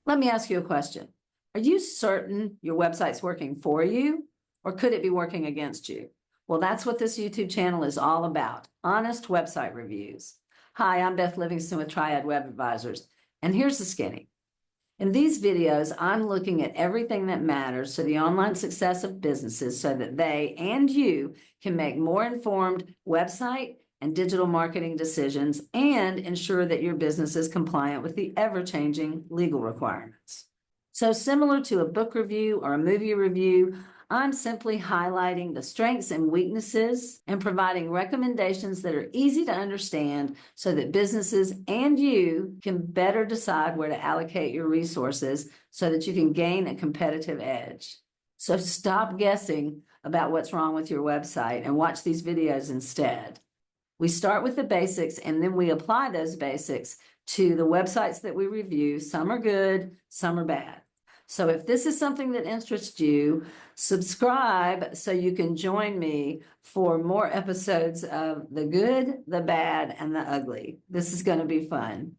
Let me ask you a question. Are you certain your website's working for you, or could it be working against you? Well, that's what this YouTube channel is all about, honest website reviews. Hi, I'm Beth Livingston with Triad Web Advisors, and here's the skinny. In these videos, I'm looking at everything that matters to the online success of businesses so that they and you can make more informed website and digital marketing decisions and ensure that your business is compliant with the ever-changing legal requirements. So similar to a book review or a movie review, I'm simply highlighting the strengths and weaknesses and providing recommendations that are easy to understand so that businesses and you can better decide where to allocate your resources so that you can gain a competitive edge. So stop guessing about what's wrong with your website and watch these videos instead. We start with the basics and then we apply those basics to the websites that we review. Some are good, some are bad. So if this is something that interests you, subscribe so you can join me for more episodes of the good, the bad, and the ugly. This is going to be fun.